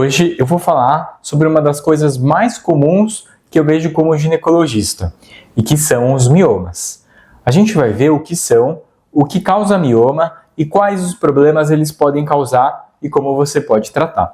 Hoje eu vou falar sobre uma das coisas mais comuns que eu vejo como ginecologista, e que são os miomas. A gente vai ver o que são, o que causa mioma e quais os problemas eles podem causar e como você pode tratar.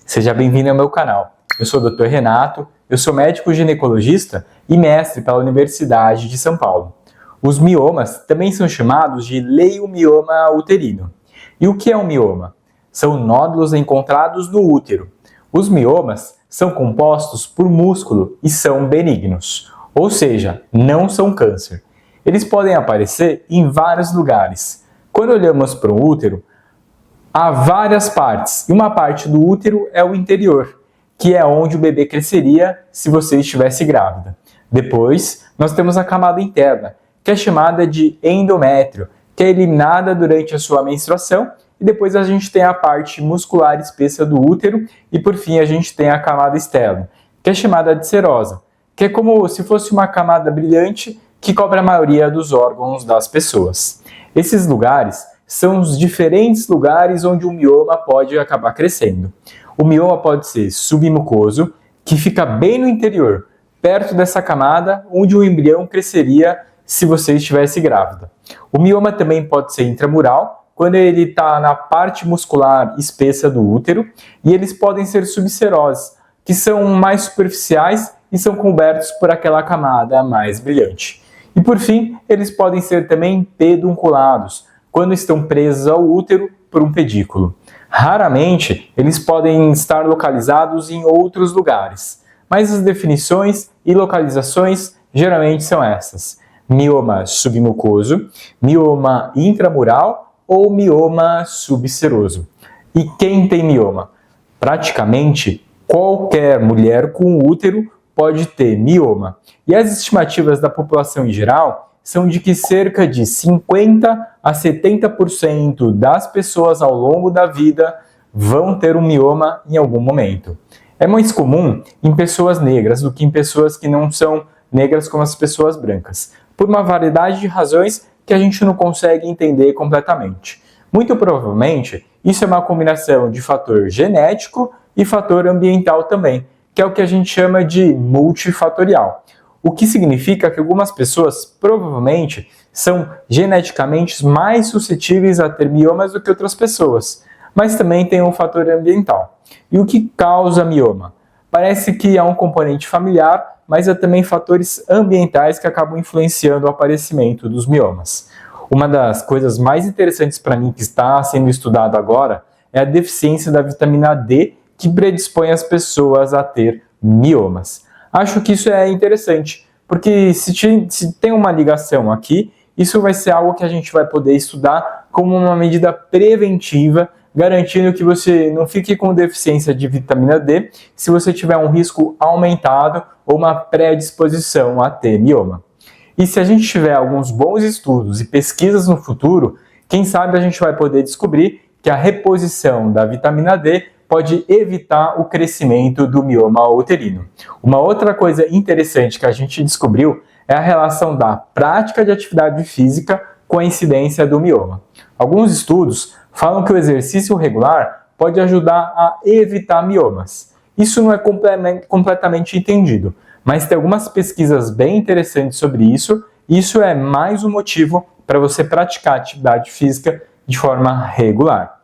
Seja bem-vindo ao meu canal. Eu sou o Dr. Renato, eu sou médico ginecologista e mestre pela Universidade de São Paulo. Os miomas também são chamados de leiomioma uterino. E o que é um mioma? São nódulos encontrados no útero. Os miomas são compostos por músculo e são benignos, ou seja, não são câncer. Eles podem aparecer em vários lugares. Quando olhamos para o útero, há várias partes, e uma parte do útero é o interior, que é onde o bebê cresceria se você estivesse grávida. Depois, nós temos a camada interna, que é chamada de endométrio, que é eliminada durante a sua menstruação, e depois a gente tem a parte muscular espessa do útero, e por fim a gente tem a camada externa, que é chamada de serosa, que é como se fosse uma camada brilhante que cobre a maioria dos órgãos das pessoas. Esses lugares são os diferentes lugares onde o mioma pode acabar crescendo. O mioma pode ser submucoso, que fica bem no interior, perto dessa camada onde o embrião cresceria se você estivesse grávida. O mioma também pode ser intramural, quando ele está na parte muscular espessa do útero, e eles podem ser subseroses, que são mais superficiais e são cobertos por aquela camada mais brilhante. E por fim, eles podem ser também pedunculados, quando estão presos ao útero por um pedículo. Raramente, eles podem estar localizados em outros lugares, mas as definições e localizações geralmente são essas: mioma submucoso, mioma intramural ou mioma subseroso. E quem tem mioma? Praticamente qualquer mulher com útero pode ter mioma. E as estimativas da população em geral são de que cerca de 50% a 70% das pessoas ao longo da vida vão ter um mioma em algum momento. É mais comum em pessoas negras do que em pessoas que não são negras como as pessoas brancas, por uma variedade de razões que a gente não consegue entender completamente. Muito provavelmente, isso é uma combinação de fator genético e fator ambiental também, que é o que a gente chama de multifatorial. O que significa que algumas pessoas provavelmente são geneticamente mais suscetíveis a ter miomas do que outras pessoas, mas também tem um fator ambiental. E o que causa mioma? Parece que há um componente familiar, mas há também fatores ambientais que acabam influenciando o aparecimento dos miomas. Uma das coisas mais interessantes para mim que está sendo estudado agora é a deficiência da vitamina D, que predispõe as pessoas a ter miomas. Acho que isso é interessante, porque se tem uma ligação aqui, isso vai ser algo que a gente vai poder estudar como uma medida preventiva, garantindo que você não fique com deficiência de vitamina D se você tiver um risco aumentado ou uma predisposição a ter mioma. E se a gente tiver alguns bons estudos e pesquisas no futuro, quem sabe a gente vai poder descobrir que a reposição da vitamina D pode evitar o crescimento do mioma uterino. Uma outra coisa interessante que a gente descobriu é a relação da prática de atividade física com a incidência do mioma. Alguns estudos falam que o exercício regular pode ajudar a evitar miomas. Isso não é completamente entendido, mas tem algumas pesquisas bem interessantes sobre isso, e isso é mais um motivo para você praticar atividade física de forma regular.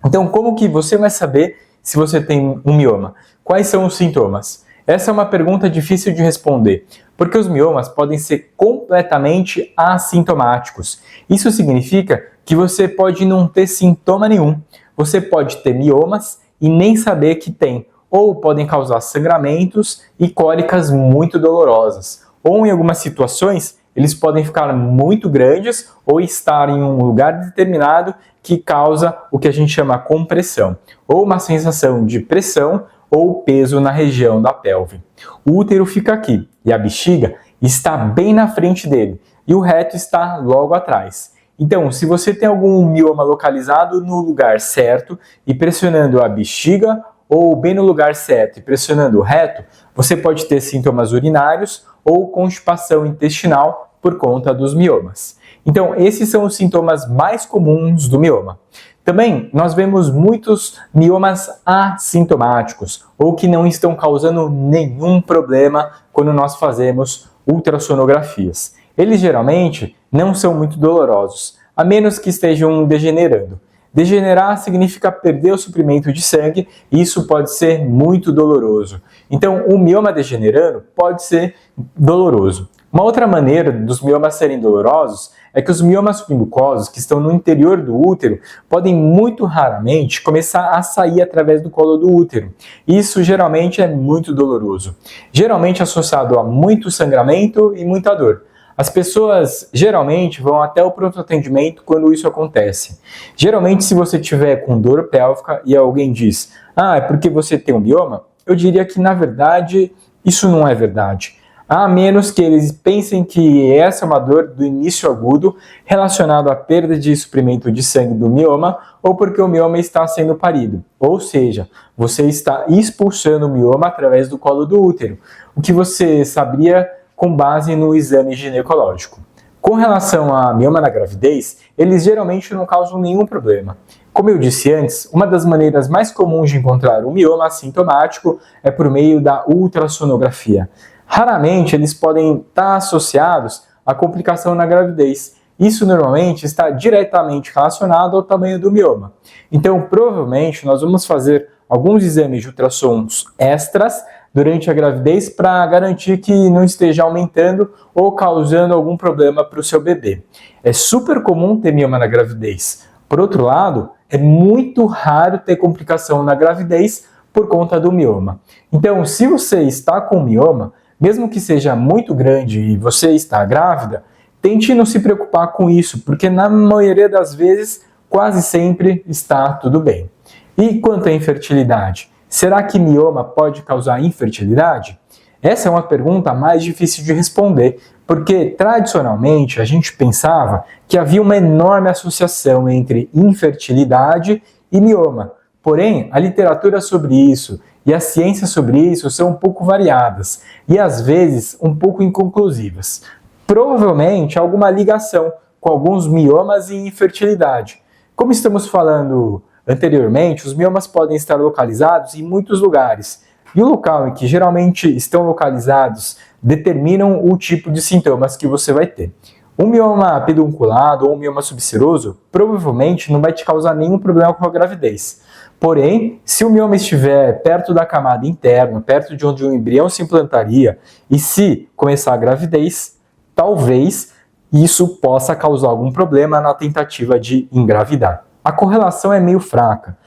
Então, como que você vai saber se você tem um mioma? Quais são os sintomas? Essa é uma pergunta difícil de responder, porque os miomas podem ser completamente assintomáticos. Isso significa que você pode não ter sintoma nenhum. Você pode ter miomas e nem saber que tem, ou podem causar sangramentos e cólicas muito dolorosas. Ou em algumas situações, eles podem ficar muito grandes ou estar em um lugar determinado que causa o que a gente chama compressão, ou uma sensação de pressão ou peso na região da pelve. O útero fica aqui e a bexiga está bem na frente dele e o reto está logo atrás. Então, se você tem algum mioma localizado no lugar certo e pressionando a bexiga ou bem no lugar certo e pressionando o reto, você pode ter sintomas urinários ou constipação intestinal por conta dos miomas. Então, esses são os sintomas mais comuns do mioma. Também, nós vemos muitos miomas assintomáticos, ou que não estão causando nenhum problema quando nós fazemos ultrassonografias. Eles geralmente não são muito dolorosos, a menos que estejam degenerando. Degenerar significa perder o suprimento de sangue e isso pode ser muito doloroso. Então, o mioma degenerando pode ser doloroso. Uma outra maneira dos miomas serem dolorosos é que os miomas submucosos que estão no interior do útero podem muito raramente começar a sair através do colo do útero. Isso geralmente é muito doloroso, geralmente associado a muito sangramento e muita dor. As pessoas geralmente vão até o pronto atendimento quando isso acontece. Geralmente, se você tiver com dor pélvica e alguém diz, é porque você tem um mioma, eu diria que na verdade isso não é verdade. A menos que eles pensem que essa é uma dor do início agudo relacionada à perda de suprimento de sangue do mioma ou porque o mioma está sendo parido. Ou seja, você está expulsando o mioma através do colo do útero, o que você saberia com base no exame ginecológico. Com relação a mioma na gravidez, eles geralmente não causam nenhum problema. Como eu disse antes, uma das maneiras mais comuns de encontrar um mioma assintomático é por meio da ultrassonografia. Raramente eles podem estar associados à complicação na gravidez. Isso normalmente está diretamente relacionado ao tamanho do mioma. Então, provavelmente, nós vamos fazer alguns exames de ultrassons extras durante a gravidez para garantir que não esteja aumentando ou causando algum problema para o seu bebê. É super comum ter mioma na gravidez. Por outro lado, é muito raro ter complicação na gravidez por conta do mioma. Então, se você está com mioma, mesmo que seja muito grande e você está grávida, tente não se preocupar com isso, porque na maioria das vezes, quase sempre está tudo bem. E quanto à infertilidade? Será que mioma pode causar infertilidade? Essa é uma pergunta mais difícil de responder, porque tradicionalmente a gente pensava que havia uma enorme associação entre infertilidade e mioma. Porém, a literatura sobre isso e a ciência sobre isso são um pouco variadas e às vezes um pouco inconclusivas. Provavelmente há alguma ligação com alguns miomas e infertilidade. Como estamos falando anteriormente, os miomas podem estar localizados em muitos lugares, e o local em que geralmente estão localizados determinam o tipo de sintomas que você vai ter. Um mioma pedunculado ou um mioma subseroso provavelmente não vai te causar nenhum problema com a gravidez. Porém, se o mioma estiver perto da camada interna, perto de onde o embrião se implantaria, e se começar a gravidez, talvez isso possa causar algum problema na tentativa de engravidar. A correlação é meio fraca,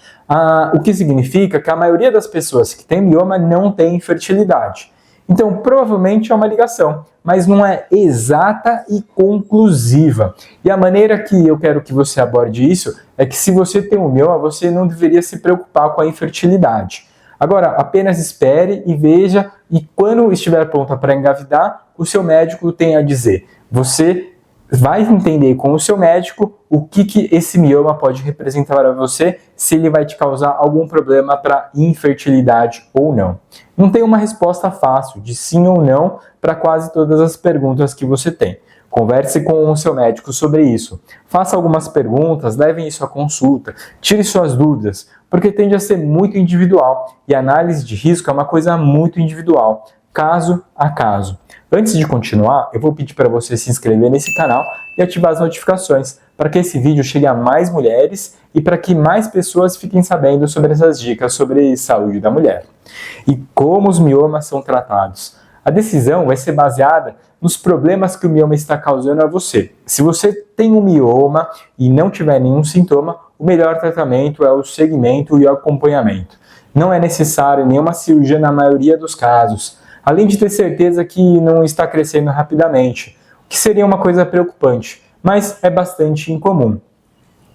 o que significa que a maioria das pessoas que tem mioma não tem infertilidade. Então, provavelmente é uma ligação, mas não é exata e conclusiva. E a maneira que eu quero que você aborde isso é que se você tem um mioma, você não deveria se preocupar com a infertilidade. Agora, apenas espere e veja, e quando estiver pronta para engravidar, o seu médico tem a dizer. Você vai entender com o seu médico o que esse mioma pode representar para você, se ele vai te causar algum problema para infertilidade ou não. Não tem uma resposta fácil de sim ou não para quase todas as perguntas que você tem. Converse com o seu médico sobre isso. Faça algumas perguntas, levem isso à consulta, tire suas dúvidas, porque tende a ser muito individual e a análise de risco é uma coisa muito individual, caso a caso. Antes de continuar, eu vou pedir para você se inscrever nesse canal e ativar as notificações para que esse vídeo chegue a mais mulheres e para que mais pessoas fiquem sabendo sobre essas dicas sobre saúde da mulher. E como os miomas são tratados? A decisão vai ser baseada nos problemas que o mioma está causando a você. Se você tem um mioma e não tiver nenhum sintoma, o melhor tratamento é o segmento e o acompanhamento. Não é necessário nenhuma cirurgia na maioria dos casos, além de ter certeza que não está crescendo rapidamente, o que seria uma coisa preocupante, mas é bastante incomum.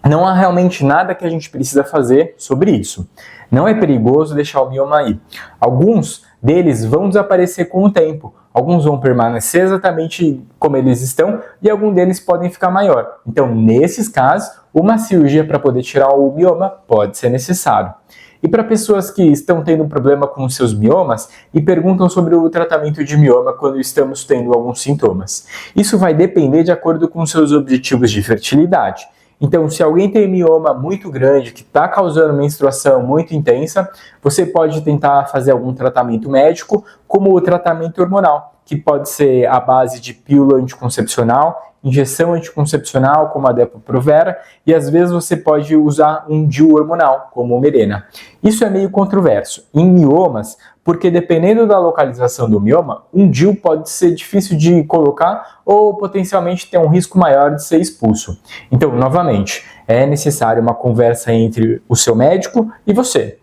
Não há realmente nada que a gente precisa fazer sobre isso. Não é perigoso deixar o mioma aí. Alguns deles vão desaparecer com o tempo, alguns vão permanecer exatamente como eles estão e alguns deles podem ficar maior. Então, nesses casos, uma cirurgia para poder tirar o mioma pode ser necessário. e para pessoas que estão tendo problema com seus miomas e perguntam sobre o tratamento de mioma quando estamos tendo alguns sintomas. Isso vai depender de acordo com seus objetivos de fertilidade. Então, se alguém tem mioma muito grande, que está causando menstruação muito intensa, você pode tentar fazer algum tratamento médico, como o tratamento hormonal, que pode ser à base de pílula anticoncepcional, injeção anticoncepcional, como a Depo-Provera, e às vezes você pode usar um DIU hormonal, como o Mirena. Isso é meio controverso em miomas, porque dependendo da localização do mioma, um DIU pode ser difícil de colocar ou potencialmente ter um risco maior de ser expulso. Então, novamente, é necessário uma conversa entre o seu médico e você.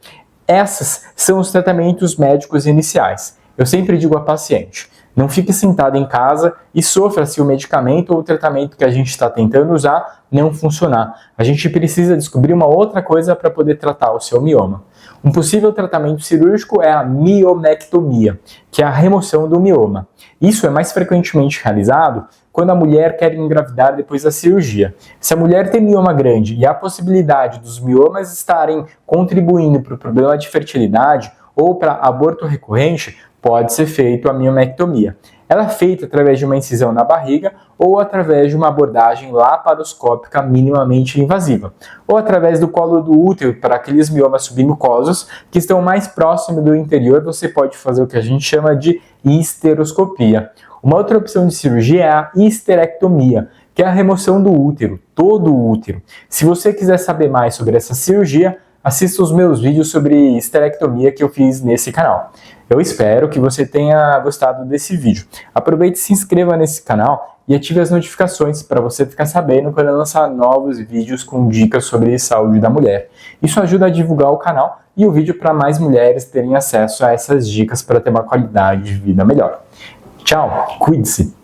Esses são os tratamentos médicos iniciais. Eu sempre digo à paciente, não fique sentado em casa e sofra se o medicamento ou o tratamento que a gente está tentando usar não funcionar. A gente precisa descobrir uma outra coisa para poder tratar o seu mioma. Um possível tratamento cirúrgico é a miomectomia, que é a remoção do mioma. Isso é mais frequentemente realizado quando a mulher quer engravidar depois da cirurgia. Se a mulher tem mioma grande e há a possibilidade dos miomas estarem contribuindo para o problema de fertilidade ou para aborto recorrente, pode ser feita a miomectomia. Ela é feita através de uma incisão na barriga ou através de uma abordagem laparoscópica minimamente invasiva, ou através do colo do útero para aqueles miomas submucosos que estão mais próximos do interior, você pode fazer o que a gente chama de histeroscopia. Uma outra opção de cirurgia é a histerectomia, que é a remoção do útero, todo o útero. Se você quiser saber mais sobre essa cirurgia, assista os meus vídeos sobre histerectomia que eu fiz nesse canal. Eu espero que você tenha gostado desse vídeo. Aproveite e se inscreva nesse canal e ative as notificações para você ficar sabendo quando eu lançar novos vídeos com dicas sobre saúde da mulher. Isso ajuda a divulgar o canal e o vídeo para mais mulheres terem acesso a essas dicas para ter uma qualidade de vida melhor. Tchau, cuide-se!